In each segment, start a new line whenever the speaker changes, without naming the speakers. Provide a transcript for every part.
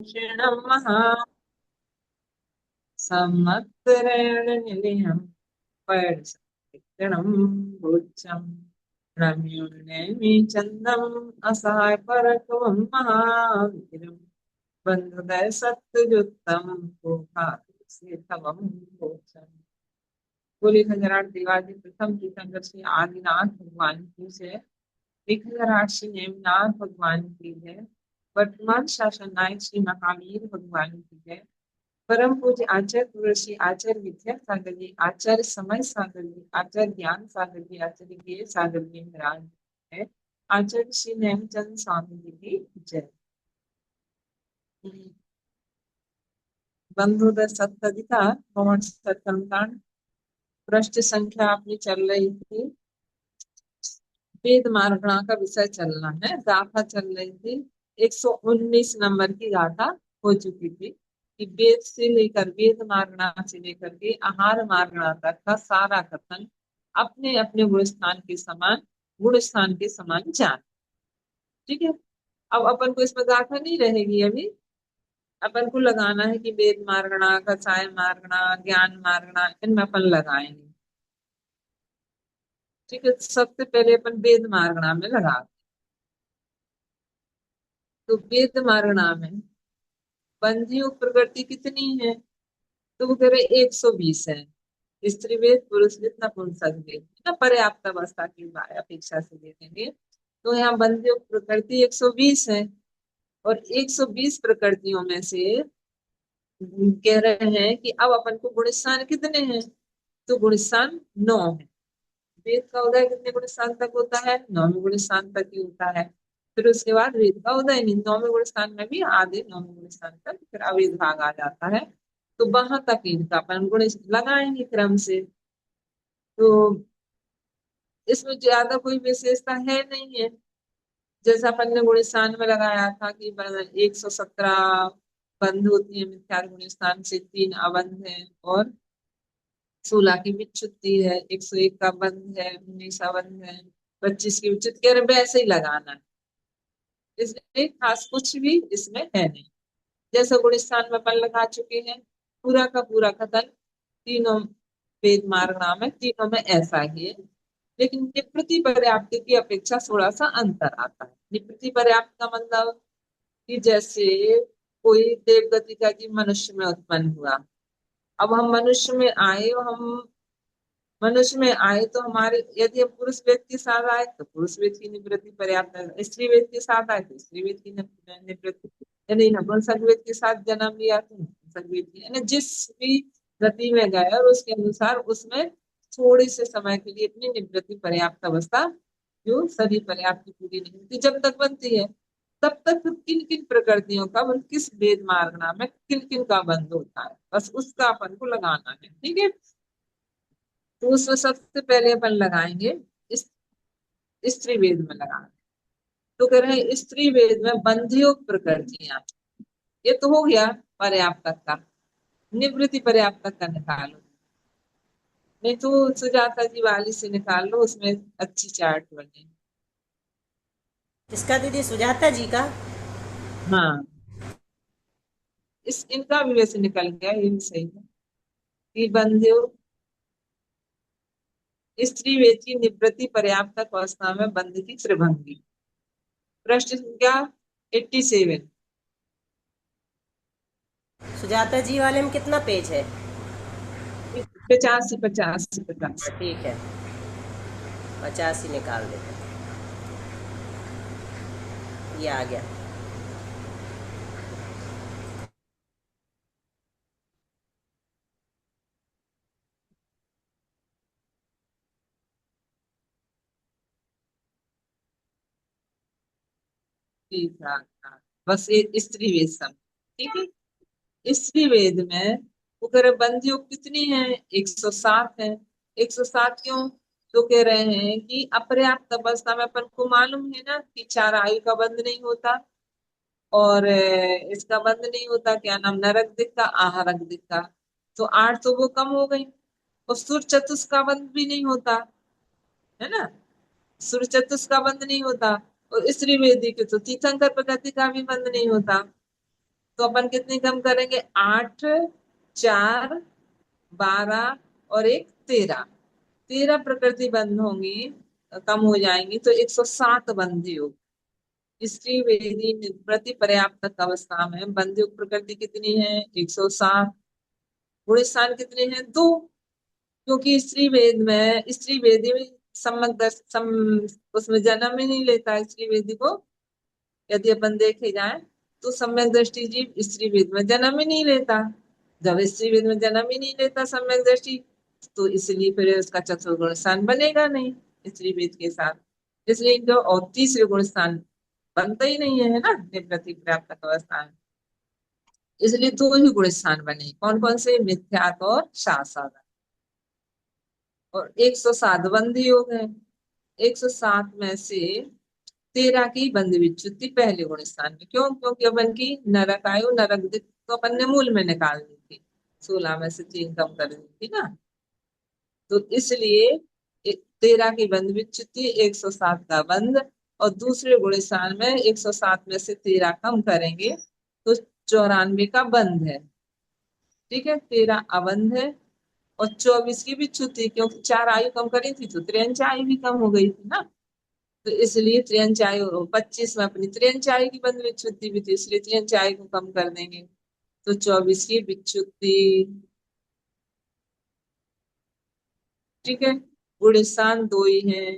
भूषणं महा संवत्सरेण निलयं पर्णं भुजं रम्योर्नैमि चन्दम् असहाय परकवं महावीरं बन्धुदय सत्तुजुत्तम सेतवं भोजम्। बोले खजराट देवादी प्रथम तीर्थंकर श्री आदिनाथ भगवान की जय। 1008 श्री नेमनाथ भगवान की जय। वर्तमान शासन नायक श्री महावीर भगवान की जय। परम पूज्य आचार्य गुरु श्री आचार्य विद्या सागर जी, आचार्य समय सागर जी, आचार्य ज्ञान सागर जी, आचार्य ज्ञेय सागर जी महाराज है। आचार्य श्री नेमचंद स्वामी जी की जय। बंधुदर सत्तधिकार पवन सत्संतान पृष्ठ संख्या अपनी चल रही थी। वेद मार्गणा का विषय चलना है, गाथा चल रही थी। 119 नंबर की गाथा हो चुकी थी कि वेद से लेकर वेद मार्गणा से लेकर के आहार मार्गणा तक का सारा कथन अपने अपने गुण स्थान के समान जान। ठीक है। अब अपन को इसमें गाथा नहीं रहेगी अभी। अपन को लगाना है कि वेद मार्गणा, कसाय मार्गणा, ज्ञान मार्गणा, इनमें अपन लगाएंगे। ठीक है। सबसे पहले अपन वेद मार्गणा में लगा। तो वेद मार्गणा में बंधियों प्रकृति कितनी है? तो वो कह रहे 120 है। स्त्री वेद, पुरुष वेद, नपुंसक वेद ना, पर्याप्त अवस्था की अपेक्षा से देखेंगे तो यहाँ बंधियों प्रकृति 120 है। और 120 प्रकृतियों में से कह रहे हैं कि अब अपन को गुणस्थान कितने हैं? तो गुणस्थान 9 है। वेद का उदय कितने गुण स्थान तक होता है? 9वें गुण स्थान तक ही होता है। फिर उसके बाद वेद का उदय नहीं, 9वें गुण स्थान में भी आधे 9वें गुण स्थान तक फिर अवेद भाग आ जाता है। तो वहां तक इनका अपन गुण लगाएंगे क्रम से। तो इसमें ज्यादा कोई विशेषता है नहीं है। जैसा अपन ने गुण स्थान में लगाया था कि 117 बंध होती है मिथ्या गुण स्थान से, 3 अबंध है और 16 की विच्युति है, 101 का बंध है, 19 बंध है, 25 की विच्युत, कह रहे वैसे ही लगाना है। इसमें खास कुछ भी इसमें है नहीं। जैसे गुणस्थान में अपन लगा चुके हैं, पूरा का पूरा कथन तीनों वेद मार्ग नाम है, तीनों में ऐसा ही है। लेकिन निवृत्ति पर्याप्त की अपेक्षा थोड़ा सा अंतर आता है। निवृत्ति पर्याप्त का मतलब कि जैसे कोई देवगति का जीव मनुष्य में उत्पन्न हुआ। अब हम मनुष्य में आए और हम मनुष्य में आए तो हमारे, यदि हम पुरुष वेद के साथ आए तो पुरुष वेद की निवृत्ति पर्याप्त है, स्त्री वेद के साथ आए तो स्त्री वेद की निवृत्ति, यदि नपुंसक वेद के साथ जन्म लिया तो नपुंसक वेद की, यानी जिस भी गति में गए और उसके अनुसार उसमें थोड़े से समय के लिए अपनी निवृत्ति पर्याप्त अवस्था, जो सभी पर्याप्त पूरी नहीं होती जब तक बनती है, तब तक किन किन प्रकृतियों का किस वेद मार्गना में किन किन का बंध होता है, बस उसका अपन को लगाना है। ठीक है। तो उसमें सबसे पहले अपन लगाएंगे इस स्त्री वेद में लगाएंगे। तो कह रहे हैं स्त्री वेद में बंधियों प्रकृतियां, ये तो हो गया पर्याप्त का। निवृत्ति पर्याप्त का निकालो, नहीं तो सुजाता जी वाली से निकाल लो, उसमें अच्छी चार्ट बने।
इसका दीदी सुजाता जी का।
हाँ, इस इनका भी वैसे निकल गया, ये भी सही है कि बंधियों स्त्री वेद की निवृत्ति पर्याप्त अवस्था में बंध की त्रिभंगी। प्रश्न संख्या 87।
सुजाता जी वाले में कितना पेज है?
85 85 85।
हाँ, ठीक है, 85 निकाल देते हैं। ये आ गया।
ठीक है। हाँ, बस ये स्त्री वेद सब ठीक है। स्त्री वेद में वो कह रहे बंदियों कितनी है? 107 है। 107 क्यों? तो कह रहे हैं कि अपर्याप्त अवस्था में अपन को मालूम है ना कि 4 आयु का बंध नहीं होता, और इसका बंध नहीं होता, क्या नाम, नरक दिक्का आहारक दिक्का। तो 8 तो वो कम हो गई। और सूर्य चतुष्क का बंध भी नहीं होता, है ना। सूर्य चतुष्क का बंध नहीं होता। और स्त्री वेदी के तो तीर्थंकर प्रकृति का भी बंध नहीं होता। तो अपन कितनी कम करेंगे, 8, 4, 12 और एक 13। 13 प्रकृति बंध होंगी, कम हो जाएंगी, तो 107 बंधी होगी। स्त्री वेदी प्रति पर्याप्त अवस्था में बंधी प्रकृति कितनी है, 107। गुण स्थान कितने हैं, 2। क्योंकि स्त्री वेदी में उसमें जन्म ही नहीं लेता है स्त्री वेदी को। यदि अपन देखे जाए तो सम्यक दृष्टि जीव स्त्री वेद में जन्म ही नहीं लेता। जब स्त्री वेद में जन्म ही नहीं लेता सम्यक दृष्टि, तो इसलिए फिर उसका चतुर्गुण स्थान बनेगा नहीं स्त्री वेद के साथ। इसलिए इनका और तीसरे गुण स्थान बनता ही नहीं है ना निवृत्ति प्राप्त अवस्था में। इसलिए दो ही गुण स्थान बने, कौन कौन से, मिथ्यात्व और शासक। और 107 बंदी योग है। 107 में से 13 की बंद विच्युति पहले गुण स्थान में। क्यों, क्योंकि अपन की नरक आयु नरक दिक तो अपन ने मूल में निकाल दी थी, 16 में से 3 कम कर दी थी ना। तो इसलिए 13 की बंद विच्युति, 107 का बंद, और दूसरे गुण स्थान में 107 में से 13 कम करेंगे तो 94 का बंद है। ठीक है, 13 अबंध है और 24 की विच्युति, क्योंकि 4 आयु कम करी थी तो त्रियंच आयु भी कम हो गई थी ना। तो इसलिए त्रियंच आयु 25 में अपनी त्रियंच आयु की बंद विच्युति भी थी, इसलिए त्रियंच आयु को कम कर देंगे तो 24 की विच्युति। ठीक है, गुण स्थान 2 ही है।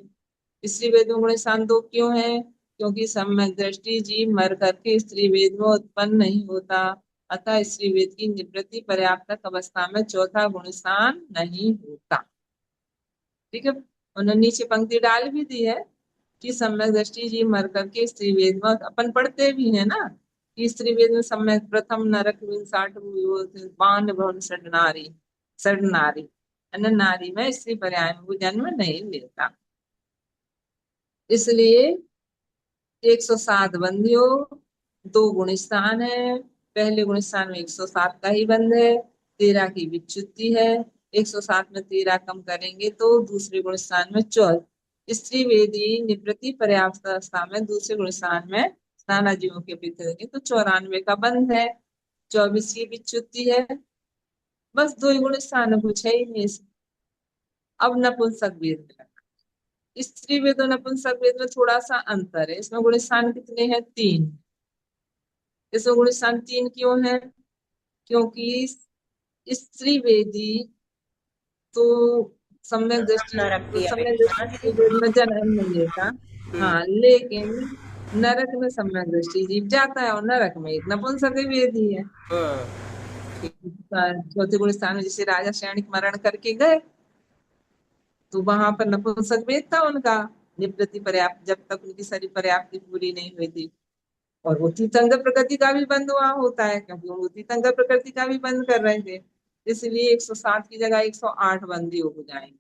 स्त्री वेद में गुण स्थान 2 क्यों है, क्योंकि सम्यक दृष्टि जीव मर करके स्त्री वेद में उत्पन्न नहीं होता, अतः स्त्री वेद की निवृत्ति पर्याप्त अवस्था में चौथा गुण स्थान नहीं होता। ठीक है, उन्होंने नीचे पंक्ति डाल भी दी है कि सम्यक दृष्टि जीव मर करके स्त्री वेद में, अपन पढ़ते भी है ना कि स्त्री वेद में सम्यक प्रथम नरक 60 बाण भवन षड नारी अन्य नारी में स्त्री पर्याय में वो जन्म नहीं लेता। इसलिए 107 बंदियों, 2 गुण स्थान है। पहले गुण स्थान में 107 का ही बंद है, 13 की विच्युति है। 107 में 13 कम करेंगे तो दूसरे गुण स्थान में 14। स्त्री वेदी निवृत्ति पर्याप्त अवस्था में दूसरे गुण स्थान में नाना जीवों के अपेक्षा देंगे तो 94 का बंद है, 24 की विच्युति है। बस 2 ही गुण स्थान है, कुछ है ही नहीं इसमें। अब नपुंसक वेद में, स्त्री वेद और नपुंसक वेद में थोड़ा सा अंतर है। इसमें गुण स्थान कितने हैं, 3। इसमें गुण स्थान 3 क्यों है, क्योंकि स्त्री वेदी तो सम्यक दृष्टि,
नरक की
सम्यक
अपेक्षा
दृष्टि स्त्री वेद में जन्म नहीं लेता।
हम्म
हाँ, लेकिन नरक में सम्यक दृष्टि जीव जाता है और नरक में एक नपुंसक वेद ही है।
हम्म
चौथे गुण स्थान में जैसे राजा सैनिक मरण करके गए तो वहां पर नपुंसक वेद था उनका, निवृत्ति पर्याप्त, जब तक उनकी सारी पर्याप्ति पूरी नहीं हुई थी। और वो तीर्थंकर प्रकृति का भी बंद वहां होता है, क्योंकि वो तीर्थंकर प्रकृति का भी बंद कर रहे थे। इसलिए 107 की जगह 108 बंदी हो जाएंगे।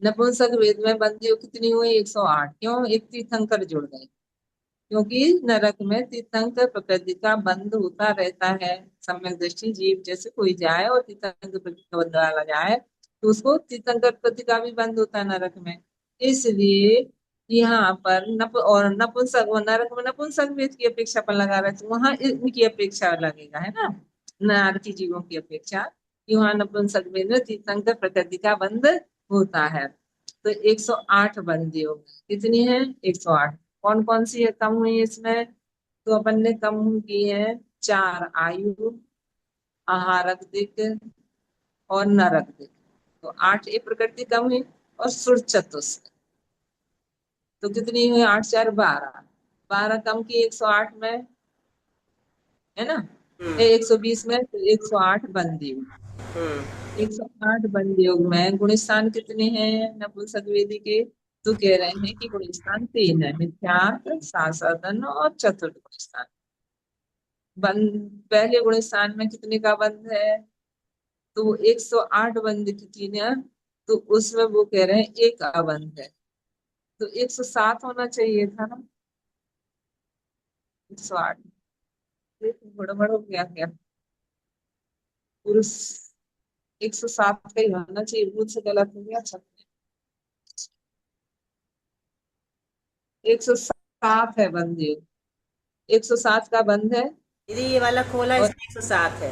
नपुंसक वेद में बंदियों कितनी हुई, 108। क्यों, एक तीर्थंकर जुड़ गए, क्योंकि नरक में तीर्थंकर प्रकृति का बंद होता रहता है। सम्यक दृष्टि जीव जैसे कोई जाए और तीर्थंकर प्रकृति का बंद डाला जाए तो उसको तीर्थंकर प्रकृति का भी बंद होता है नरक में। इसलिए यहाँ पर और नपुंसक नरक में नपुंसक वेद की अपेक्षा पर लगा रहे, तो वहां इनकी अपेक्षा लगेगा, है ना, नारकी जीवों की अपेक्षा। वहां नपुंसक वेद में तीर्थंकर प्रकृति का बंद होता है। तो 108 बंदी हो गई, कितनी है, 108। कौन कौन सी है कम हुई इसमें, तो अपन ने कम की है 4 आयु, आहारक दिक और नरक दिक। तो 8 ये प्रकृति कम हुई और सुर चतुष्क तो कितनी हुई, 8 4 12। 12 कम की 108 में, है ना,
हम्म
120 में, तो 108 बंदी हुई।
हम्म
108 बंदी योग में गुण स्थान कितने हैं नपुंसक वेदी के, तो कह रहे हैं कि गुण स्थान 3 है, मिथ्यात्व, सासदन और चतुर्थ गुण स्थान। बंद पहले गुण स्थान में कितने का बंद है, तो वो 108 बंद की थी ना, तो उसमें वो कह रहे हैं एक अबंध है, तो 107 होना चाहिए था ना, 108। गड़बड़ हो गया क्या, पुरुष 107 का ही होना चाहिए, मुझ से गलत हो गया। अच्छा, 107 है बंद, 107 का बंद है,
दीदी ये वाला खोला,
और
इसमें 107 है।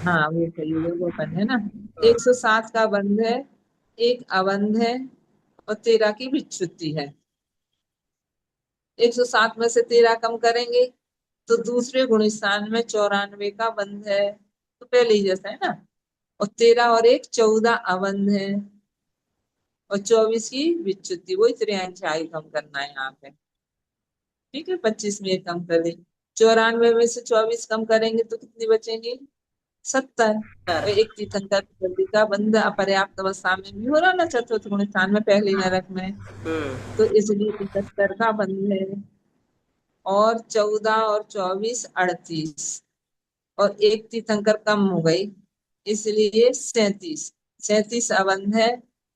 हाँ वो सही है, वो बंद है ना।
हम्म।
107 का बंध है, एक अबंध है, और 13 की विच्युति है। 107 में से 13 कम करेंगे तो दूसरे गुण स्थान में 94 का बंध है, तो पहले ही जैसा है ना। और 13 और एक 14 अबंध है, और 24 की विच्युति, वही त्रियांशाई कम करना है यहाँ पे। ठीक है, 25 में कम कर दें। 94 में से 24 कम करेंगे तो कितनी बचेंगी? 70। और
सर।
एक तीर्थंकर प्रकृति का बंध अपर्याप्त अवस्था में भी हो रहा ना, चतुर्थ गुण स्थान में, पहले नरक में।
हम्म।
तो इसलिए 71 का बंध है। और 14 और 24 38, और एक तीर्थंकर कम हो गई, इसलिए 37। 37 अबंध है,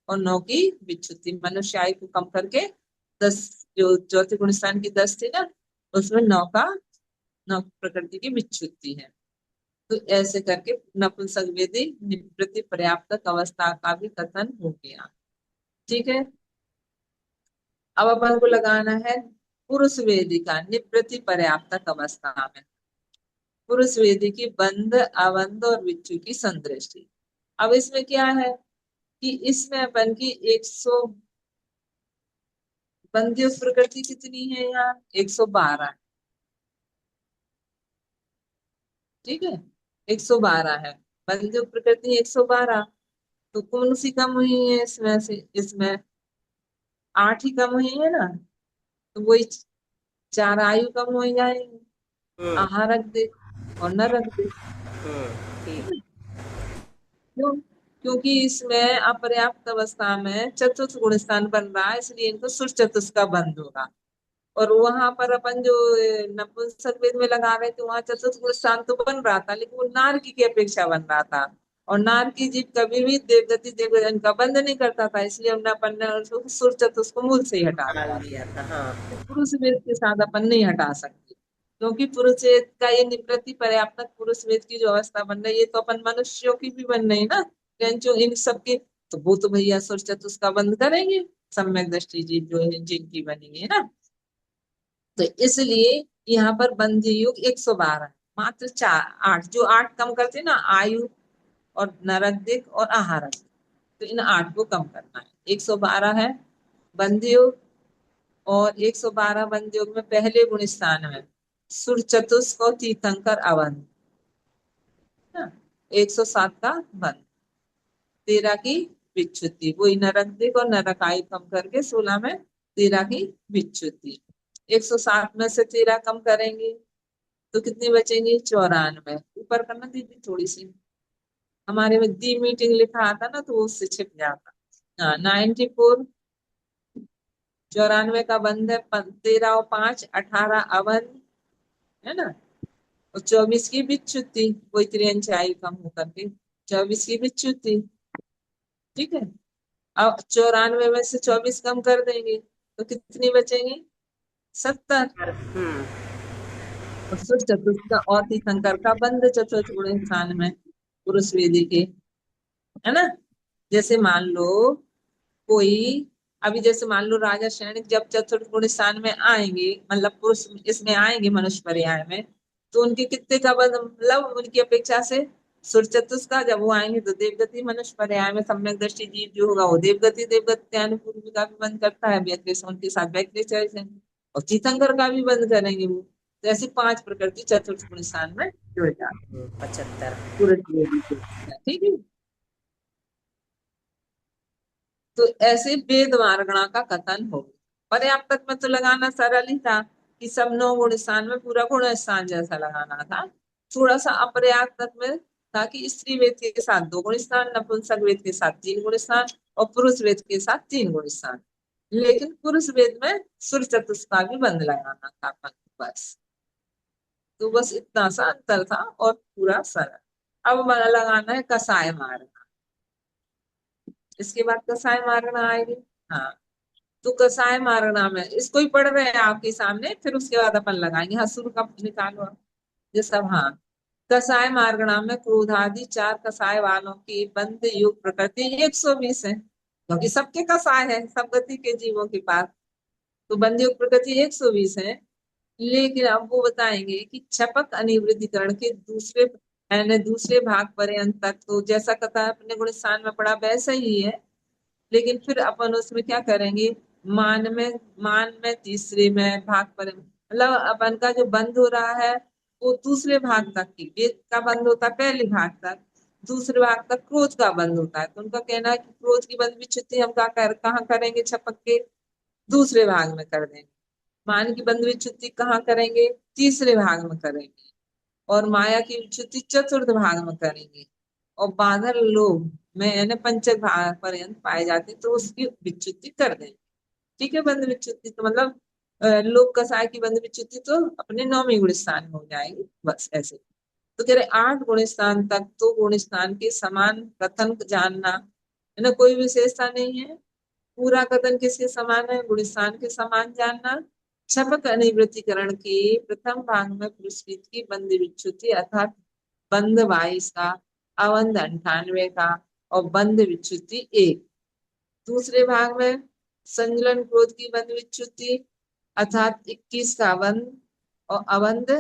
और 9 की विच्युति। मनुष्य आयु को कम करके 10, जो चौथे गुण स्थान की 10 थी ना, उसमें 9 का, 9 प्रकृति की विच्युति है। तो ऐसे करके नपुंसक वेदी निवृत्ति पर्याप्तक अवस्था का भी कथन हो गया। ठीक है, अब अपन को लगाना है पुरुष वेदी का निवृत्ति पर्याप्तक अवस्था में। पुरुष वेदी की बंध अबंध और विच्छु की संदृष्टि। अब इसमें क्या है कि इसमें अपन की 100 बंधियों प्रकृति कितनी है यहाँ? 112। ठीक है, 112 है बंधियों प्रकृति, 112। तो कौन सी कम हुई है इसमें से? इसमें 8 ही कम हुई है ना, तो वही 4 आयु कम हो जाएंगे।
हम्म।
आहार रख दे और न रख दे।
ठीक।
क्यों? क्योंकि इसमें अपर्याप्त अवस्था में चतुर्थ गुण स्थान बन रहा है, इसलिए इनको सुर चतुष्क का बंध होगा। और वहां पर अपन जो नपुंसक वेद में लगा रहे थे, वहां चतुर्थ गुण स्थान तो बन रहा था, लेकिन वो नारकी की अपेक्षा बन रहा था। और नारकी जीव कभी भी देवगति देवगन का बंध नहीं करता था, इसलिए हमने अपन ने उसको सुर चतुष्क को मूल से ही हटा
डाल
दिया था।
दिया था, हाँ।
पुरुष वेद के साथ अपन नहीं हटा सकते, क्योंकि पुरुष वेद का ये निवृत्ति पर्याप्तक पुरुष वेद की जो अवस्था बन रही है, तो अपन मनुष्यों की भी बन रही ना, जो इन सबकी। तो वो तो भैया सुर चतुष्का बंद करेंगे, सम्यक दृष्टि जी जो है जिनकी बनी है ना। तो इसलिए यहाँ पर बंधी युग 112 है। मात्र 8, जो 8 कम करते ना, आयु और नरक और आहारक, तो इन 8 को कम करना है। 112 है बंधी युग, और 112 बंद योग में पहले गुण स्थान में सुर चतुष्क और तीर्थंकर अवंत, 107 का बंद, 13 की विच्युति, वही नरक दिक और नरक आयु कम करके 16 में 13 की विच्युति। 107 में से 13 कम करेंगे तो कितनी बचेंगी? 94। ऊपर करना दीदी थोड़ी सी, हमारे में दी मीटिंग लिखा आता ना, तो वो उससे छिप जाता। हाँ, 94। 94 का बंद है, 13 और 5 18 अवंत, है ना। और 24 की विच्युति, कोई त्रियंचाई कम होकर के 24 की विच्युति। ठीक है, अब 94 में से 24 कम कर देंगे तो कितनी बचेंगी? 70।
हम्म।
और फिर चतुर्थ का और तीर्थंकर का बंद चतुर्थ गुण स्थान में पुरुष वेदी के, है ना। जैसे मान लो कोई, अभी जैसे मान लो राजा सैनिक जब चतुर्थ गुण स्थान में आएंगे, मतलब पुरुष इसमें आएंगे मनुष्य पर्याय में, तो उनके कितने का बंध, मतलब उनकी अपेक्षा से सुर चतुष्क का जब वो आएंगे तो देवगति, मनुष्य पर्याय में सम्यक दृष्टि जीव जो होगा वो देवगति, देवगति अनुपूर्व का भी बंद करता है, व्यक्ति उनके साथ व्यक्ति चॉइस है। और तीर्थंकर का भी बंद करेंगे वो। तो ऐसी 5 प्रकृति चतुर्थ गुण स्थान में जुड़ जाते हैं
75।
पूरे वेदी के। ठीक है, तो ऐसे वेद वारगणा का कथन हो। पर्याप्तक में तो लगाना सरल ही था, कि सब 9 गुण स्थान में पूरा गुण स्थान जैसा लगाना था। थोड़ा सा अपर्याप्तक में था कि स्त्री वेद के साथ 2 गुण स्थान, नपुंसक वेद के साथ 3 गुण स्थान, और पुरुष वेद के साथ 3 गुण स्थान। लेकिन पुरुष वेद में सुर चतुष्का भी बंद लगाना था अपन को, बस। तो बस इतना सा अंतर था, और पूरा सरल। अब हमारा लगाना है कसाय मार्ग, इसके बाद कसाय मारना आएगी। हाँ, तो कसाय मारना में इसको ही पढ़ रहे हैं आपके सामने, फिर उसके बाद अपन लगाएंगे। हाँ, शुरू का निकालो आप, ये सब। हाँ, कसाय मारगणा में क्रोधादि 4 कसाय वालों की बंद युग प्रकृति 120 है, क्योंकि सबके कसाय है, सब गति के जीवों के पास। तो बंद युग प्रकृति 120 है। लेकिन अब वो बताएंगे कि छपक अनिवृत्तिकरण के दूसरे यानी दूसरे भाग पर्यंत तक तो जैसा कथा अपने गुण स्थान में पढ़ा वैसा ही है। लेकिन फिर अपन उसमें क्या करेंगे, मान में तीसरे में भाग पर मतलब अपन का जो बंद हो रहा है वो दूसरे भाग तक की, वेद का बंद होता है पहले भाग तक, दूसरे भाग तक क्रोध का बंद होता है। तो उनका कहना है कि क्रोध की बंद विच्युति हम कहाँ करेंगे, छपक के दूसरे भाग में कर देंगे। मान की बंद विच्युति कहाँ करेंगे, तीसरे भाग में करेंगे। और माया की विच्युति चतुर्थ भाग में करेंगे। और बादल लोभ में यानी पंचक भाग पर्यंत पाए जाते हैं, तो उसकी विच्युति कर देंगे। ठीक है, बंद विच्युति तो मतलब लोभ कसाय की बंद विच्युति तो अपने नौवीं गुण स्थान में हो जाएगी, बस ऐसे। तो कह रहे 8 गुण स्थान तक तो गुण स्थान के समान कथन जानना है ना, कोई विशेषता नहीं है। पूरा कथन किसके समान है, गुण स्थान के समान जानना। छपक अनिवृत्तिकरण के प्रथम भाग में पुरस्कृत की बंद विच्युति अर्थात बंद 22 का, अवंध 98 का और बंद विच्युति 1। दूसरे भाग में संजलन क्रोध की बंद विच्युति अर्थात 21 का बंद और अवंध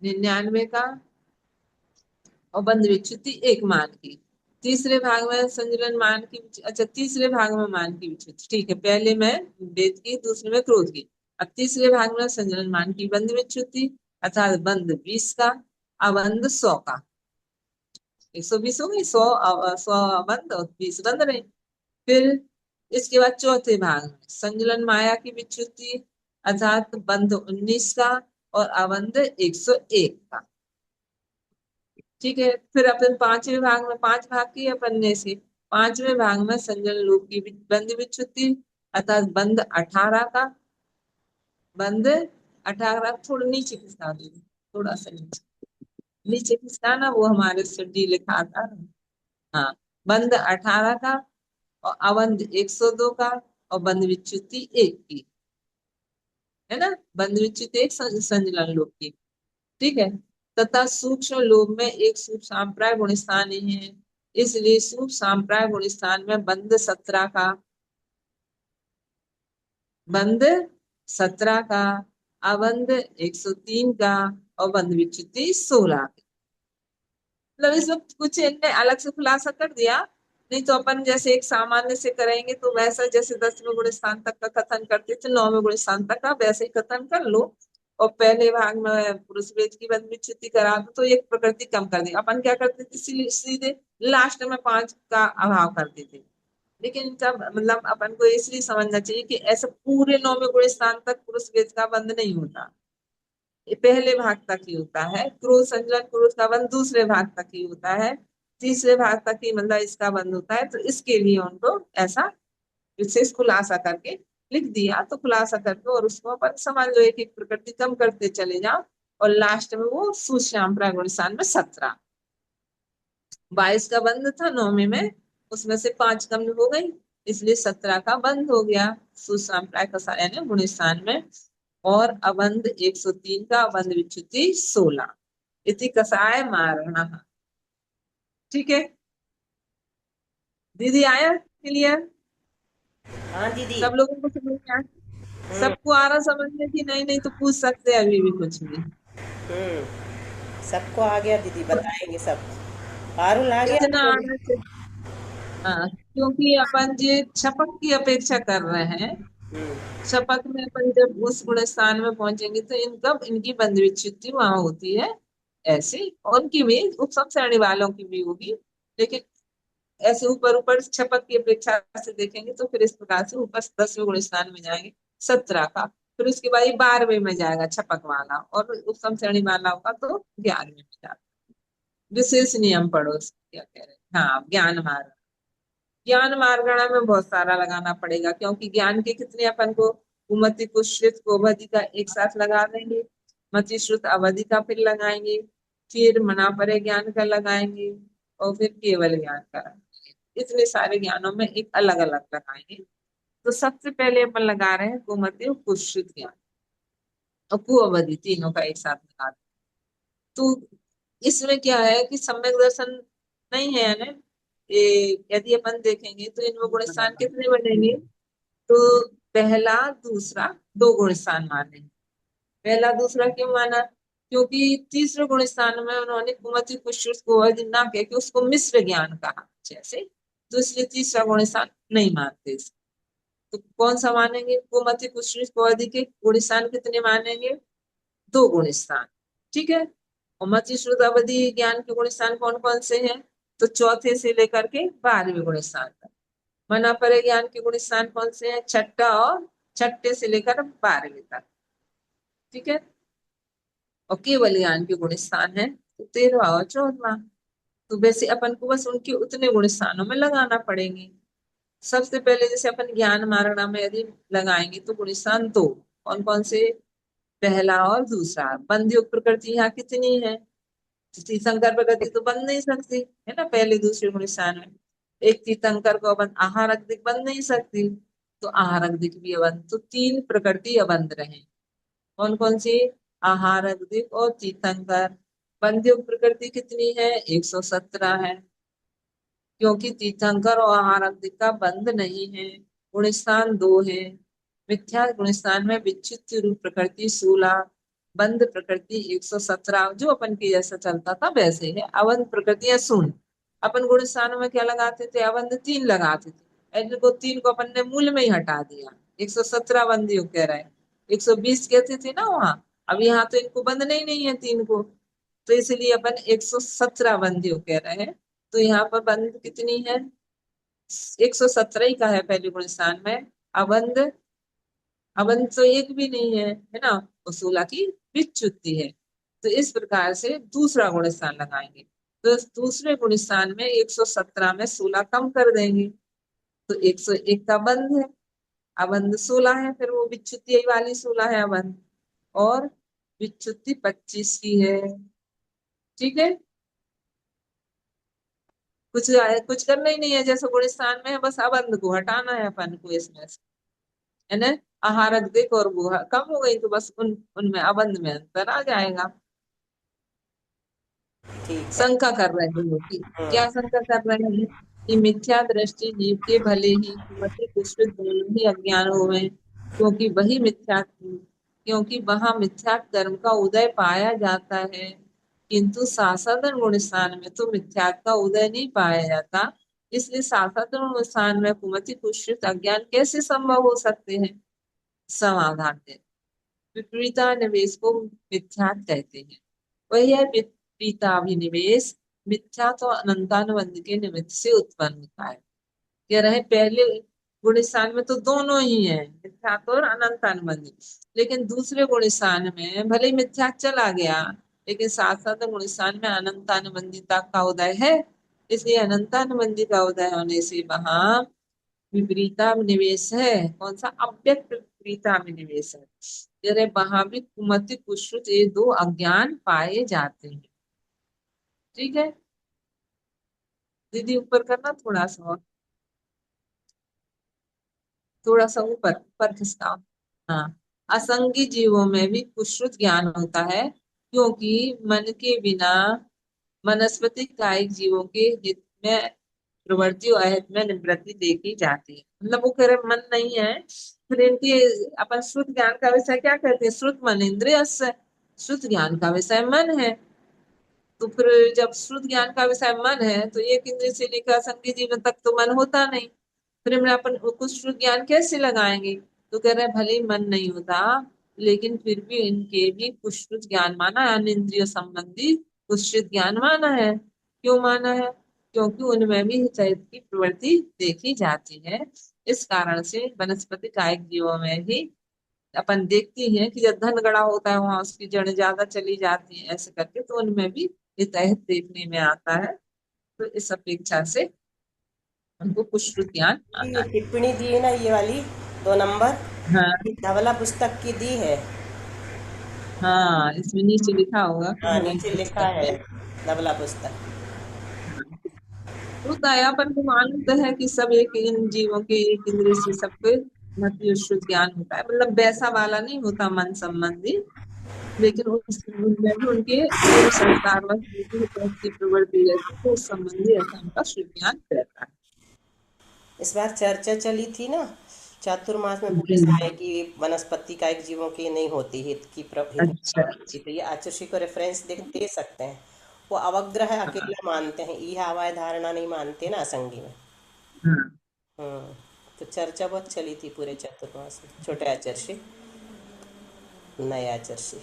99 का और बंद विच्युति 1 मान की। तीसरे भाग में संजलन मान की, अच्छा तीसरे भाग में मान की विच्युति, ठीक है, पहले में वेद की दूसरे में क्रोध की। अब तीसरे भाग में संजलन मान की बंद विच्युति अर्थात बंद 20 का, अवंध 100 का। 120 हो गई, 100 बंद और 20 बंद रहे। फिर इसके बाद चौथे भाग में संजलन माया की विच्युति अर्थात बंध 19 का और अवंध 101 का। ठीक है, फिर अपन पांचवें भाग में, 5 भाग की अपन ने से, पांचवें भाग में संजन लोक की बंध विच्युति अर्थात बंध 18 का, बंध 18 थोड़ा नीचे खिसका दो, थोड़ा सा नीचे, नीचे खिसका ना, वो हमारे से डी लिखा था। हाँ, बंध 18 का और अवंध 102 का और बंध विच्युति 1 की, है ना, बंध विच्युति 1 संजलन लोक की। ठीक है, तथा सूक्ष्म लोभ में एक सूक्ष्म सांप्राय गुण स्थान ही है, इसलिए सूक्ष्म सांप्राय गुण स्थान में बंद 17 का, बंद 17 का, अबंध 103 का और बंद विच्युति 16। मतलब इस वक्त कुछ इनने अलग से खुलासा कर दिया, नहीं तो अपन जैसे एक सामान्य से करेंगे तो वैसा जैसे 10वें गुण स्थान तक का कथन करते थे 9वें गुण स्थान तक का वैसे ही कथन कर लो। और पहले भाग में पुरुष वेद की बंद विच्युति करा दो तो एक प्रकृति कम कर दी। अपन क्या करते थे, सीधे लास्ट में 5 का अभाव करते थे। लेकिन जब मतलब अपन को इसलिए समझना चाहिए कि ऐसे पूरे 9वें गुण स्थान तक पुरुष वेद का बंद नहीं होता, ये पहले भाग तक ही होता है। क्रोध संजलन क्रोध का बंद दूसरे भाग तक ही होता है, तीसरे भाग तक ही मतलब इसका बंद होता है। तो इसके लिए उनको ऐसा विशेष खुलासा करके लिख दिया, तो खुलासा करके और उसको अपन समझ लो, एक एक प्रकृति कम करते चले जाओ और लास्ट में वो सुश्याम प्रागुणस्थान में 17, 22 का बंद था 9वें में, उसमें से 5 कम हो गई, इसलिए 17 का बंद हो गया सुश्याम प्राय यानी गुण स्थान में। और अबंध 103 का, अबंध विच्युति 16, इति कसाय मारणः। ठीक है दीदी, आया क्लियर?
हाँ दीदी।
सब लोगों को समझ में आया?
हम्म।
सबको आ रहा समझ में कि नहीं? नहीं तो पूछ सकते हैं अभी भी कुछ भी।
हम्म। सबको आ गया दीदी, बताएंगे सब। पारुल आ गया
इतना
आपको?
आना चाहिए। हाँ, क्योंकि अपन ये शपथ की अपेक्षा कर रहे हैं।
हम्म।
शपथ में अपन जब उस गुण स्थान में पहुंचेंगे तो इनकी बंद विच्युति वहां होती है ऐसे, और उनकी भी उपसम श्रेणी वालों की भी होगी। लेकिन ऐसे ऊपर ऊपर छपक की अपेक्षा से देखेंगे तो फिर इस प्रकार से ऊपर 10वें गुण स्थान में जाएंगे 17 का, फिर उसके बाद ये 12वें में जाएगा छपक वाला, और उपसम श्रेणी वाला होगा तो 11वें में जाएगा। विशेष नियम पढ़ो क्या कह रहे हैं, हाँ ज्ञान मार्ग। ज्ञान मार्गणा में बहुत सारा लगाना पड़ेगा, क्योंकि ज्ञान के कितने अपन को कुमति कुश्रित गोवधि का एक साथ लगा देंगे, मति श्रुत अवधि का फिर लगाएंगे, फिर मना परे ज्ञान का लगाएंगे और फिर केवल ज्ञान का लगाएंगे। इतने सारे ज्ञानों में एक अलग अलग लगाएंगे। तो सबसे पहले अपन लगा रहे हैं कुमति और कुश्रित ज्ञान और कुअवधि, तीनों का एक साथ लगा रहे हैं। तो इसमें क्या है कि सम्यक दर्शन नहीं है ना, यदि अपन देखेंगे तो इनमें गुण स्थान कितने बनेंगे, तो पहला दूसरा 2 गुण स्थान माने, पहला दूसरा क्यों माना? क्योंकि तीसरे गुण स्थान में उन्होंने कुमति कुश्रुत को ना कह के उसको मिश्र ज्ञान कहा जैसे, तो इसलिए तीसरा गुण स्थान नहीं मानते इसको। तो कौन सा मानेंगे? कुमति कुश्रुत को के गुण स्थान कितने मानेंगे? दो गुण स्थान। ठीक है। और मति श्रुत अवधि ज्ञान के गुण स्थान कौन कौन से हैं? तो चौथे से लेकर के 12वें गुण स्थान तक। मना परे ज्ञान के गुण स्थान कौन से हैं? छठा और छठे से लेकर 12वें तक। ठीक है। और केवल ज्ञान के गुण स्थान है तो 13वां और 14वां। तो वैसे अपन को बस उनके उतने गुण स्थानों में लगाना पड़ेंगे। सबसे पहले जैसे अपन ज्ञान मारणा में यदि लगाएंगे तो गुण स्थान दो। कौन कौन से? पहला और दूसरा। बंधी प्रकृति यहाँ कितनी है? तीर्थंकर प्रकृति तो बन नहीं सकती है ना पहले दूसरे गुण स्थान में। एक तीर्थंकर को अपन आहार दिख बन नहीं सकती, तो आहार दिख भी अबंध, तो तीन प्रकृति अबंध रहे। कौन कौन सी? आहार दिख और तीर्थंकर। बंध्य प्रकृति कितनी है? 117 है, क्योंकि तीर्थंकर और आहार दिख का बंध नहीं है। गुण स्थान दो है। मिथ्या गुण स्थान में विच्युत रूप प्रकृति 16, बंध प्रकृति 117, जो अपन की जैसा चलता था वैसे है। अबंध प्रकृतियां शून्य। अपन गुण स्थानों में क्या लगाते थे? अबंध 3 लगाते थे, इनको 3 को अपन ने मूल में ही हटा दिया। 117 बंदियों कह रहे हैं, 120 कहते थे ना वहां। अब यहाँ तो इनको बंधना ही नहीं है 3 को, तो इसलिए अपन 117 बंदियों कह रहे हैं। तो यहाँ पर बंध कितनी है? 117 ही का है पहले गुण स्थान में। अबंध, अबंध तो एक भी नहीं है ना। और 16 की विच्युति है। तो इस प्रकार से दूसरा गुण स्थान लगाएंगे। तो दूसरे गुण स्थान में 117 में 16 कम कर देंगे, तो 101 का बंध है। अबंध 16 है, फिर वो विच्युति वाली 16 है अबंध। और विच्युति 25 की है। ठीक है। कुछ कुछ करना ही नहीं है, जैसे गुण स्थान में है बस अबंध को हटाना है अपन को इसमें से, है ना। आहारक दिक और गुहा कम हो गई तो बस उनमें अबंध में अंतर आ जाएगा।
ठीक है।
शंका कर रहे हैं कि क्या शंका कर रहे हैं? कि मिथ्या दृष्टि जीव के भले ही मति कुछ दोनों ही अज्ञान हुए, क्योंकि वहां मिथ्या कर्म का उदय पाया जाता है, किंतु सासाधन गुण स्थान में तो मिथ्या का उदय नहीं पाया जाता। इसलिए सासाधन गुण स्थान में कुमति कुश्रित अज्ञान कैसे संभव हो सकते हैं? समाधान है, विपरीता निवेश को मिथ्या कहते हैं। वही है विपरीताभिनिवेश। मिथ्या तो अनंतानुबंध के निमित्त से उत्पन्न होता है। कह रहे हैं पहले गुण स्थान में तो दोनों ही है, मिथ्या और अनंतानुबंधी। लेकिन दूसरे गुण स्थान में भले ही मिथ्या चला गया, लेकिन साथ साथ गुण स्थान में अनंतानुबंधिता का उदय है। इसलिए अनंतानुबंधी का उदय होने से वहां विपरीता निवेश है। कौन सा? अव्यक्त विपरीता निवेश है। जरे वहां भी कुमति कुश्रुत ये दो अज्ञान पाए जाते हैं। ठीक है। दीदी ऊपर करना थोड़ा सा और, थोड़ा सा ऊपर ऊपर खिसकाओ। हाँ। असंगी जीवों में भी कुश्रुत ज्ञान होता है, क्योंकि मन के बिना वनस्पति कायिक जीवों के हित में प्रवृत्ति और अहित में निवृत्ति देखी जाती है। मतलब वो कह रहे मन नहीं है, फिर इनकी अपन श्रुत ज्ञान का विषय क्या कहते हैं? श्रुत मन इंद्रिय, श्रुत ज्ञान का विषय मन है। तो फिर जब श्रुत ज्ञान का विषय मन है तो एक इंद्रिय से लेकर असंगी जीवन तक तो मन होता नहीं। फिर हम अपन कुछ श्रुत ज्ञान कैसे लगाएंगे? तो कह रहे हैं भले ही मन नहीं होता, लेकिन फिर भी इनके भी कुछ श्रुत ज्ञान माना है, अन्य इंद्रिय संबंधी कुछ श्रुत ज्ञान माना है। क्यों माना है? क्योंकि उनमें भी चैत की प्रवृत्ति देखी जाती है। इस कारण से वनस्पति कायिक जीवों में ही अपन देखती हैं कि जब धन गड़ा होता है वहां उसकी जड़ ज्यादा चली जाती है, ऐसे करके तो उनमें भी ये तहत देखने में आता है। तो इस अपेक्षा से उनको पुष्प ज्ञान
ये
आता है।
टिप्पणी दी है ना, ये वाली 2 नंबर,
हाँ।
ये धवला पुस्तक की दी है।
हाँ, इसमें नीचे लिखा होगा कि
हाँ,
भले
नीचे लिखा
पुस्तक
है,
में।
धवला पुस्तक।
हाँ। तो दयापन को मालूम तो है कि सब एक इन जीवों के एक इंद्रिय से सबके मध्य शुद्ध ज्ञान होता है, मतलब वैसा वाला नहीं होता मन संबंधी। लेकिन उनमें भी उनके पूर्व संस्कार व की प्रवृत्ति रहती है, तो उस संबंधी ऐसा उनका शुद्ध ज्ञान रहता है।
इस बार चर्चा चली थी ना, चातुर्मास में
जी।
पुलिस आय की वनस्पति का एक जीवों की नहीं होती, हित की हित में
अच्छा
प्रवृत्ति, तो ये आचर्षि को रेफरेंस दे सकते हैं। वो अवग्रह
हाँ
अकेला मानते हैं, यह हवाय धारणा नहीं मानते ना असंगी में।
हाँ।
हम्म। तो चर्चा बहुत चली थी पूरे चातुर्मास में, छोटे आचर्षि, नए आचर्षि।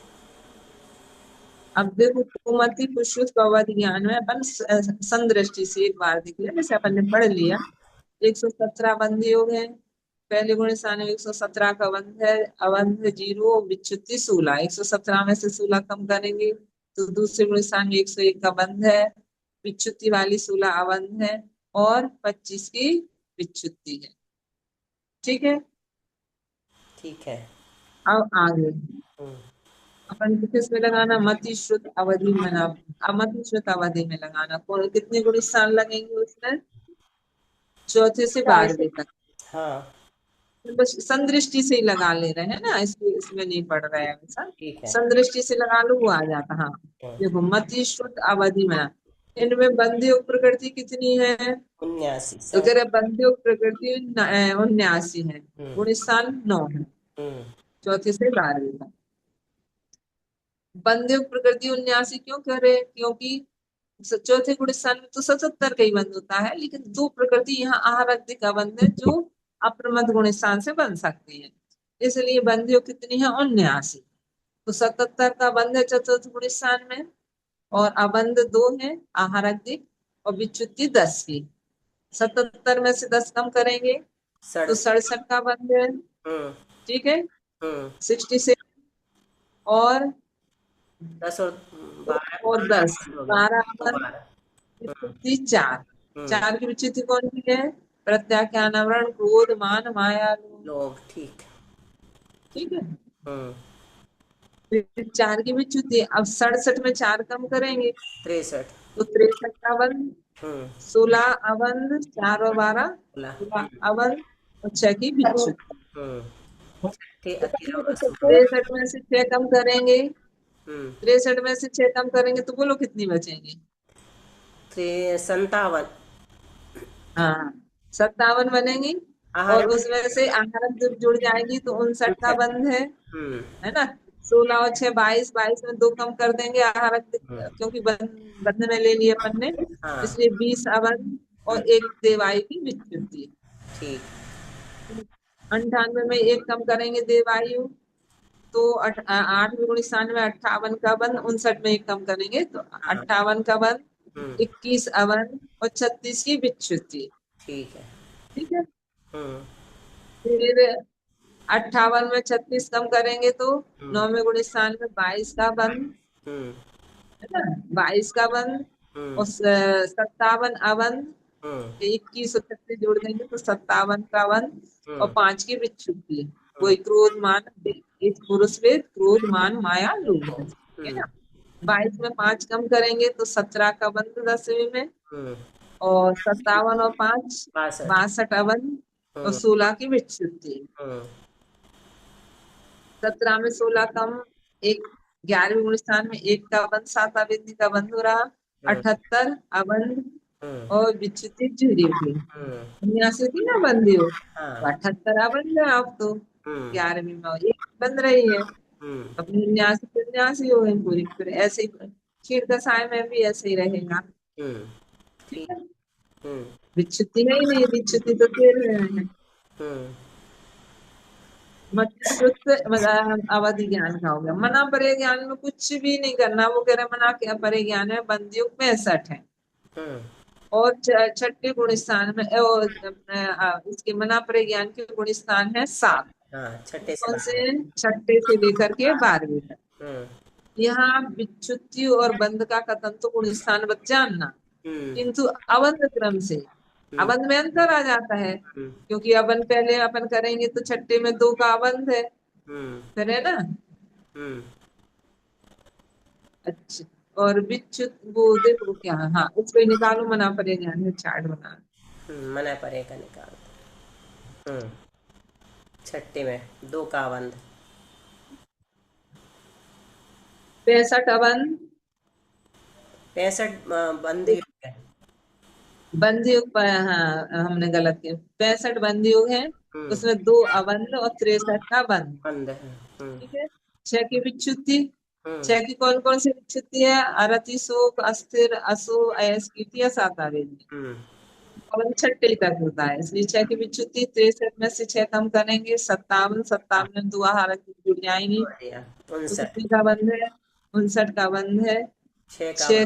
अब देखो कुमति पुष्प कवच ज्ञान में अपन संदृष्टि से एक बार देख लिया, जैसे अपन ने पढ़ लिया। 117 बंद योग है। पहले गुण स्थान 117 का बंध है। अबंध 0, विच्युति 16। 117 में से 16 कम करेंगे तो दूसरे गुण स्थान में 101 का बंध है। विच्युति वाली 16 अबंध है और 25 की विच्युति है। ठीक है।
ठीक है।
अब आगे
हम्म।
अपन को किस में लगाना, मति श्रुत अवधि में ना, अमति श्रुत अवधि में लगाना। कितने गुण स्थान लगेंगे उसमें, चौथे से 12वें तक।
हाँ।
बस संदृष्टि से ही लगा ले रहे हैं ना, इसमें नहीं पड़ रहा है वैसा।
ठीक है।
संदृष्टि से लगा लो, वो आ जाता। हाँ
हम्म।
देखो, मति श्रुत अवधि में, इनमें बंदी प्रकृति कितनी है,
79
तो कह
सेवन।
रहे बंदी प्रकृति 79 है।
हम्म।
गुण स्थान 9 है,
हम्म।
चौथे से 12वें तक। बंदे प्रकृति 79 क्यों कह रहे हैं, क्योंकि चौथे गुण स्थान में तो 77 का ही बंध होता है, लेकिन दो प्रकृति यहाँ आहारक्ति का बंध है जो अप्रमद गुण स्थान से बन सकती है। इसलिए बंदियों कितनी है, 79। तो 77 का बंध है चतुर्थ गुण स्थान में, और अबंध 2 है आहारक्ति, और विच्युति 10 की। 77 में से 10 कम करेंगे तो
सड़सठ।
67 का बंध है।
हम्म।
ठीक है।
हम्म।
67 और
10 और 12,
और
15
10,
बंद हो गए।
12
तो
बंध,
12। हम्म।
विच्युति 4।
हम्म।
4 की विच्युति कौन सी है, प्रत्याख्यान, आवरण, क्रोध, मान, माया, लोभ।
लोग ठीक।
ठीक है।
हम्म।
फिर 4 की विच्युति, अब 67 में 4 कम करेंगे
63।
तो 63 का बंध।
हम्म।
16 अवंध, 4 और 12,
बोला।
16 अवंध और 6 की विच्युति।
हम्म। छठे अतिरव असुर।
63 में से 6 कम करेंगे,
हम्म।
63 में से 6 कम करेंगे तो बोलो कितनी बचेंगी।
57।
हाँ 57 बनेंगी।
आहार।
और उसमें से आहारक जब जुड़ जाएगी तो 59 का
59।
बंध
हम्म।
है ना। 16 और 6 22, 22 में 2 कम कर देंगे आहारक,
हम्म।
क्योंकि बंध में ले लिए अपन ने।
हाँ।
इसलिए 20 अवंध
हम्म।
और एक देवायु की विच्युति।
ठीक।
98 में एक कम करेंगे देवायु तो 8वें गुण स्थान में 58 का बंध, 59 में एक कम करेंगे तो
हाँ।
58 का बंध,
हम्म।
21 अवंध और 36 की विच्युति।
ठीक है।
ठीक है।
हम्म।
फिर 58 में 36 कम करेंगे तो
हम्म।
9वें गुण स्थान में 22 का बंध,
हम्म।
है ना, 22 का बंध।
हम्म।
और 57 अवंध,
हम्म।
21 और 36 जोड़ देंगे तो 57 का बंध और
हम्म।
5 की विच्युति।
हम्म।
वही क्रोध मान, एक पुरुष वेद, क्रोध मान माया लोभ है। ठीक है
हम्म।
ना। 22 में 5 कम करेंगे तो 17 का बंध 10वें में,
हम्म।
और 57 और 5
62।
62 अवंध और
हम्म।
16 की विच्युति।
हम्म।
17 में 16 कम, एक 11वें गुण स्थान में एक का बंध, 7 अवधि का बंध हो रहा।
हम्म।
78 अवंध
हम्म।
और विच्युति 0 की।
हम्म।
79 थी ना बंदी हो, तो
हाँ।
78 बंद है आप तो।
हम्म।
11वीं में और एक बंद रही है,
हम्म।
अब 79 हो गई पूरी। फिर ऐसे ही क्षीर दशाएं में भी ऐसे ही रहेगा।
हम्म।
ठीक
ठीक।
है।
हम्म।
विच्युति है ही नहीं, विच्युति तो 13 है।
हम्म।
मत्स्युत अवधि ज्ञान का हो गया। मना परे ज्ञान में कुछ भी नहीं करना, वो कह रहे मना के परे ज्ञान में बंदियों 65 है।
हम्म।
और छठे गुण स्थान में इसके मना परे ज्ञान के गुण स्थान है 7।
हाँ, छठे से
कौन से,
12।
छठे से लेकर के 12वीं तक।
हम्म।
यहाँ विच्युति और बंध का कथन तो गुण स्थान बच जानना,
हम्म।
किंतु अबंध क्रम से
हम्म।
अबंध में अंतर आ जाता है,
हम्म।
क्योंकि अबंध पहले अपन करेंगे तो छठे में 2 का अबंध है,
हम्म।
फिर है ना।
हम्म।
अच्छा, और विच्युत वो देखो क्या, हाँ उसको ही निकालो, मना पड़ेगा चार्ट बना।
मना परे का निकाल। हम्म। छठे में 2 का बंद।
65 अबंध,
65 बंद ही हो गए।
बंद योग हाँ हमने गलत किया, 65 बंद योग है। उसमें 2 अवंध और 63 का बंध।
बंद है।
ठीक है। 6 की विच्युति।
हम्म
6 की कौन कौन सी विच्युति है? अरति, शोक, अस्थिर, अशुभ, अयस्कीति या सातावेदी।
हम्म
और छठी तक होता है, इसलिए 6 की विच्युति। 63 में से 6 कम करेंगे, 57। 57 में 2 आहार जुड़ जाएंगी,
बढ़िया।
तो
59।
कितने का बंध है? 59 का बंध है।
6 का
6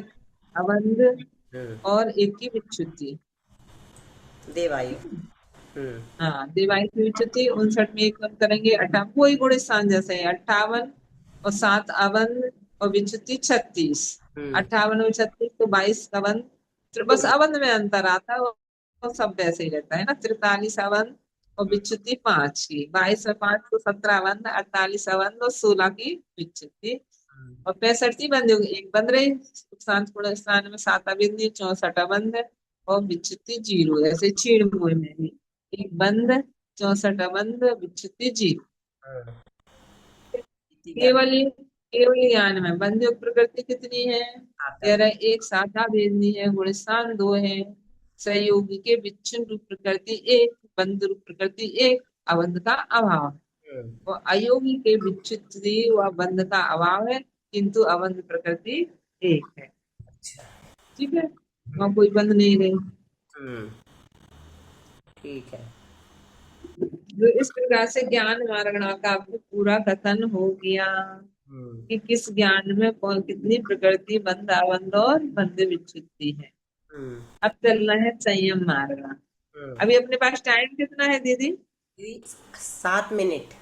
अबंध
हम्म
और 1 की विच्युति।
देवायु।
ठीक है।
हम्म
हाँ, दिवाई की विच्युति। 59 में एक कम करेंगे, 58। वही गुण स्थान जैसे है, 58 और 7 अबंध और विच्युति 36।
हम्म
58 और 36 तो 22 का बंध। तो बस अबंध में अंतर आता है, वो सब वैसे ही रहता है ना। 43 अबंध और विच्युति 5 की। 22 में 5 तो 17 अबंध, 48 अबंध और 16 की विच्युति।
हम्म
और 65 बंद होगी, एक बंद रही। शांत पूर्ण स्थान में 7 अबिंदी, 64 बंद है और विच्युति 0। ऐसे छीण मुंह में भी एक बंद, 64 बंद, विच्युति 0।
हम्म। इति ज्ञान
केवल केवल ज्ञान में बंध्य प्रकृति कितनी है?
आता
कह
है।
रहे एक साधा भेदनी है, गुणस्थान 2 है। सहयोगी के विच्छिन्न रूप प्रकृति 1, बंध रूप प्रकृति 1, अबंध का अभाव है।
हम्म
और अयोगी के विच्छिन्न व बंध का अभाव है, किंतु अबंध प्रकृति 1 है।
अच्छा।
ठीक है, वहाँ कोई बंध नहीं रहे।
हम्म ठीक है।
जो इस प्रकार से ज्ञान मार्गणा का आपको पूरा कथन हो गया
हम्म
कि किस ज्ञान में कौन कितनी प्रकृति, बंध, अबंध और बंध विच्छित्ति है।
हम्म
अब चलना है संयम मार्गणा।
हम्म
अभी अपने पास टाइम कितना है दीदी?
दीदी, 7 मिनट।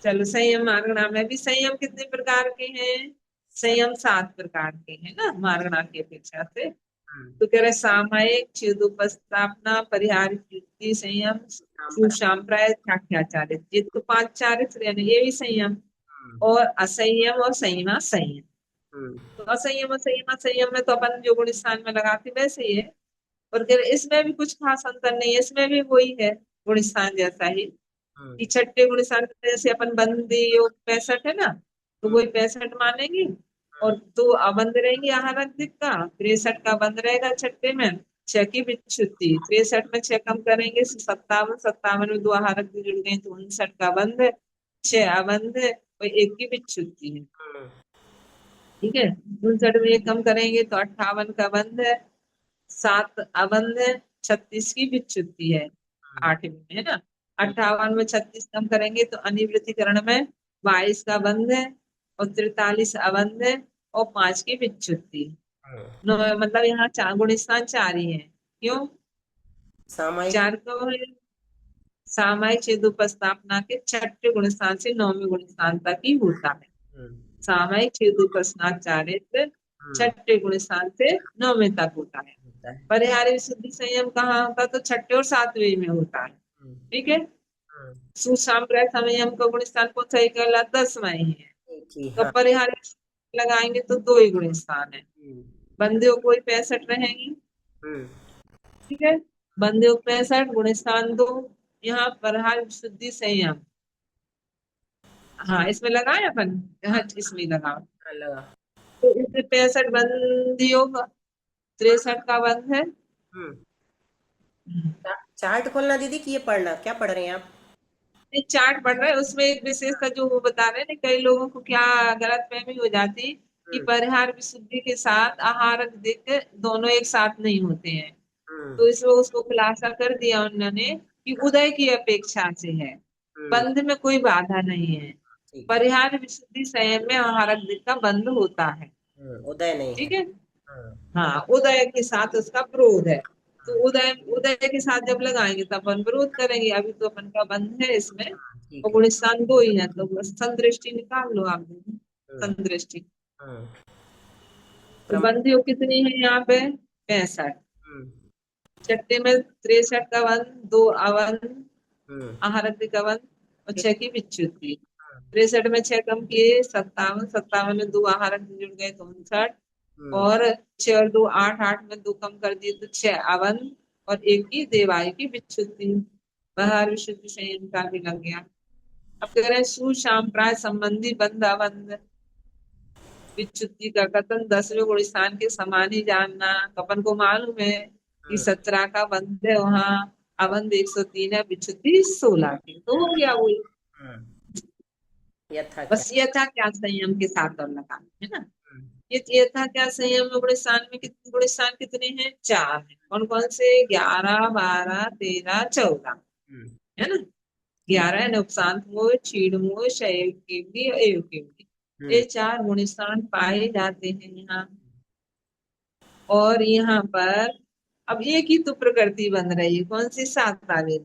चलो, संयम मार्गणा में भी संयम कितने प्रकार के हैं? संयम 7 प्रकार के हैं ना, मार्गणा की अपेक्षा से।
हम्म
तो कह रहे सामायिक, छेदोपस्थापना, परिहार, युक्ति संयम,
परंपरा।
सुसाम्प्राय, साख्याचारित, ये तो 5 चारित्र है ना, ये भी संयम।
हम्म
और असंयम और संयमा संयम।
हम्म
तो असंयम और संयमा संयम में तो अपन जो गुण स्थान में लगाते वैसे ही है। और कह रहे इसमें भी कुछ खास अंतर नहीं है, इसमें भी वही है, गुण स्थान जैसा ही।
हम्म
कि छठे गुण स्थान में जैसे अपन बंदी योग 65 है ना, तो
हम्म
वही 65 मानेंगे। और 2 अबंध रहेंगे आहारक दिक का, 63 का बंद रहेगा छठे में। 6 की विच्छुति, 63 में 6 कम करेंगे, 57। 57 में 2 आहारक दिक जुड़ गए तो 59 का बंद है। 6 अबंध है और 1 की विच्छुति है।
हम्म
ठीक है। 59 में 1 कम करेंगे तो 58 का बंद है। 7 अबंध है, 36 की विच्युति है,
हम्म
8वीं में है ना। 58 में 36 कम करेंगे तो अनिवृत्तिकरण में 22 का बंध है और 43 अबंध है और 5 की विच्युति।
हम्म।
मतलब यहाँ 4 गुण स्थान 4 ही है। क्यों
सामायिक।
4 क्यों है? सामायिक छेदोपस्थापना के छठे गुण स्थान से 9वें गुण स्थान तक ही होता है।
हम्म
सामायिक छेदोपस्नाचारित
हम्म
छठे गुण स्थान से 9वें तक होता है।
होता है।
परिहारी विशुद्धि संयम कहाँ होता है? तो छठे और 7वें में होता है।
हम्म
ठीक है।
हम्म
सुसाम्प्राय संयम का गुण स्थान कौन सा? एक 10वां ही है।
एक ही,
तो
हाँ।
परिहारी लगाएंगे तो 2 ही गुण स्थान है।
हम्म
बंदे कोई 65 रहेंगी।
हम्म
ठीक है। बंदे 65, गुण स्थान 2। यहाँ परिहार विशुद्धि संयम, हाँ इसमें लगाए अपन। हाँ, इसमें लगाओ।
हाँ, लगा।
तो इसमें 65 बंद योग, 63 का बंद है।
हम्म चार्ट खोलना दीदी कि ये पढ़ना, क्या पढ़ रहे हैं आप?
ये चार्ट पढ़ रहे हैं, उसमें एक विशेषता जो वो बता रहे हैं ना, कई लोगों को क्या गलत फहमी हो जाती कि
हम्म
परिहार विशुद्धि के साथ आहार दिक दोनों एक साथ नहीं होते हैं।
हम्म
तो इसमें उसको खुलासा कर दिया उन्होंने कि उदय की अपेक्षा से है,
हम्म
बंध में कोई बाधा नहीं है।
ठीक है।
परिहार विशुद्धि संयम में आहारक दिक का बंध होता है।
उदय नहीं है।
ठीक है।
हम्म
हाँ, उदय के साथ उसका विरोध है। तो उदय उदय के साथ जब लगाएंगे तब अपन विरोध करेंगे, अभी तो अपन का बंध है इसमें। और
ठीक है।
गुण स्थान 2 ही है, तो बस संदृष्टि निकाल लो आप दोनों।
हम्म
संदृष्टि।
हम्म
तो
क्रम।
बंधियों कितनी है यहाँ पे? 65।
हम्म
छठे में 63 का बंध, 2 अवन,
हम्म
आहारक का बंध और
ठीक।
6 की विच्युति।
हम्म
63 में 6 कम किए, 57। 57 में 2 आहारक जुड़ गए तो 59।
हम्म
और 6 और 2 8, 8 में 2 कम कर दिए तो 6 अवन और 1 की देवायु की विच्युति। बाहर विशुद्धि संयम का भी लग गया। अब कह रहे हैं सुशाम्प्राय संबंधी बंध अबंध विच्युति का कथन 10वें गुण स्थान के समान ही जानना। तो अपन को मालूम है कि
हम्म
17 का बंध है वहां, अवंध 103 है, विच्युति 16 की, तो हो गया वो।
हम्म, यथा क्या।
बस ये था क्या संयम के साथ और लगाना है ना।
हम्म,
ये था क्या संयम में गुण स्थान में कितने गुण स्थान कितने हैं, 4 हैं। कौन कौन से, 11, 12, 13, 14,
हम्म,
है ना।
ठीक।
11 है उपशांत मोह, क्षीण मोह, शैव केवली और एव केवली।
हम्म,
ये 4 गुण स्थान पाए जाते हैं यहाँ। और यहाँ पर अब एक ही तो प्रकृति बन रही है, कौन सी, सातवां में,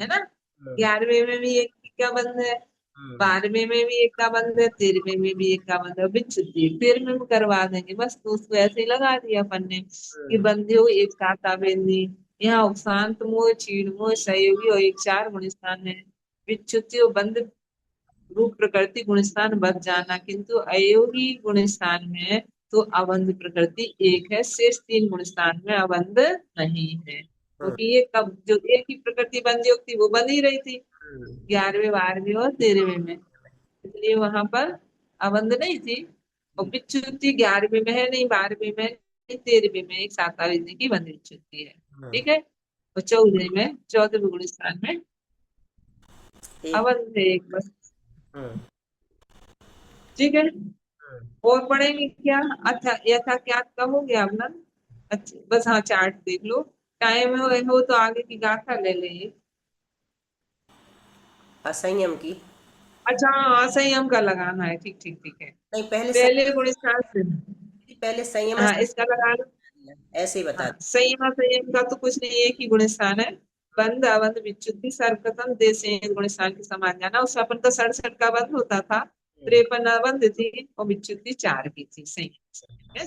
है ना।
हम्म,
11वें में भी एक का बंध है,
हम्म,
12वें में भी एक का बंध है, 13वें में भी एक का बंध है, विच्छुद्धि 13वें में करवा देंगे बस। तो उसको ऐसे ही लगा दिया अपन ने कि
हम्म,
बंधे हो एक सातावेदी। यहाँ उपशांत मोह, चीड़ मोह, सहयोगी और एक 4 गुण स्थान है। विच्छुद्धि और बंध रूप प्रकृति गुण स्थान बच जाना, किंतु अयोगी गुण स्थान में तो अबंध प्रकृति एक है, शेष 3 गुण स्थान में अबंध नहीं है,
हम्म,
क्योंकि ये कब जो एक ही प्रकृति बंध योग थी वो बंध ही रही थी,
हम्म,
11वें, 12वें और 13वें में, इसलिए वहां पर अबंध नहीं थी। और
ठीक।
विच्युति 11वें में है नहीं, 12वें में नहीं, 13वें में एक सातावेदी की बंध विच्युति है,
हम्म,
ठीक है। और 14वें में, 14वें गुण स्थान में
एक।
अबंध है एक बस,
हम्म,
ठीक है।
हम्म,
और पढ़ेंगे क्या, अच्छा यथा क्या का हो गया अपना। अच्छा बस, हाँ चार्ट देख लो, टाइम हो तो आगे की गाथा ले लेंगे।
असंयम की।
अच्छा हाँ, संयम का लगाना है, ठीक ठीक ठीक है।
नहीं, पहले
पहले
संयम।
गुण स्थान से,
पहले संयम
हाँ इसका लगा लो।
ऐसे ही बता
हाँ
दी।
संयम, संयम का तो कुछ नहीं, एक ही गुण स्थान है। बंद अबंध विच्युति सर्वप्रथम देश गुण स्थान के समान जाना, उसमें अपन का 67 का बंद होता था,
हम्म,
53 अबंध थी और विच्युति 4 की थी, संयम है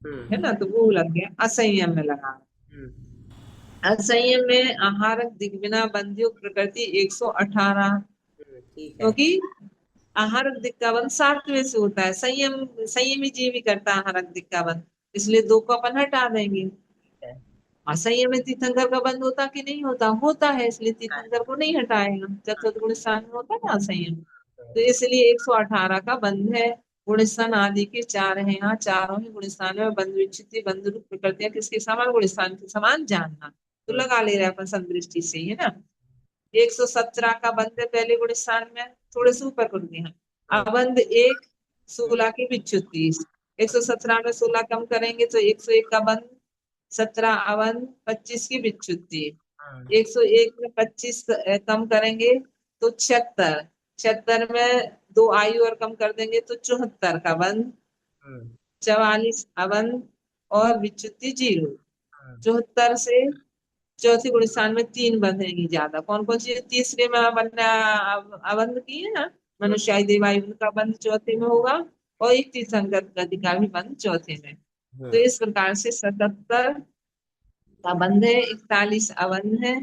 हम्म,
ना, तो वो लग गया असंयम में लगा।
हम्म,
असंयम में आहारक दिग्विना बंध्यो प्रकृति 118,
ठीक है।
क्योंकि आहारक दिक का बंध 7वें से होता है, संयम संयमी जीव ही करता है आहारक दिक का बंध, इसलिए 2 को अपन हटा देंगे।
ठीक है।
असंयम में तीर्थंकर का बंध होता कि नहीं होता, होता है, इसलिए तीर्थंकर को नहीं हटाएगा, चतुर्थ गुण स्थान में होता है ना असंयम, तो इसलिए 118 का बंध है। गुण स्थान आदि के 4 है, यहाँ चारों ही गुण स्थान में बंध विच्छित्ति बंध रूप प्रकृतियां किसके समान, गुण स्थान के समान जानना, तो
हम्म,
लगा ले रहे हैं अपन संदृष्टि से ही, है ना। 117 का बंध है पहले गुण स्थान में, थोड़े से ऊपर कर दिया।
हम्म,
अबंध एक, 16 की विच्युति, 117 में 16 कम करेंगे तो 101 का बंध, 17 अवंध, 25 की विच्युति,
हम्म,
101 में 25 कम करेंगे तो 76, 76 में 2 आयु और कम कर देंगे तो 74 का बंध,
हम्म,
44 अवंध और विच्युति 0।
हम्म,
74 से चौथी गुण स्थान में 3 बंधेंगी ज्यादा, कौन कौन सी, तीसरे में अबंध की है ना,
हम्म,
मनुष्य देवायु उनका बंध चौथे में होगा, और एक तीर्थंकर गति का भी बंध चौथे में। तो
हम्म,
इस प्रकार से 77 का बंध है, 41 अबंध है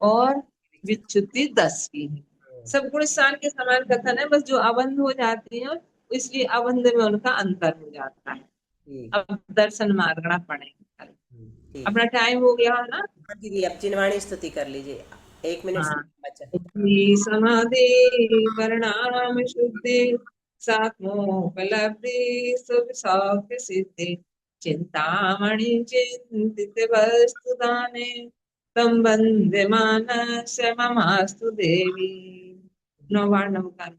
और विच्युति 10 की है।
हम्म,
सब गुण स्थान के समान कथन है, बस जो अबंध हो जाती है इसलिए अबंध में उनका अंतर हो जाता है।
ठीक।
अब दर्शन मार्गणा पढ़ेंगे।
ठीक।
अपना टाइम हो गया है ना।
हाँ दीदी, अब चिन्वाणी स्तुति कर लीजिए। 1 मिनट
हाँ,
बचा।
इतनी समाधि परिणाम शुद्धि, सात्मोपलब्धि शुभ सौख्य सिद्धि, चिंतामणि चिंतित वस्तु दाने, तम वंदे मानस ममास्तु देवी। नौबार नमकार।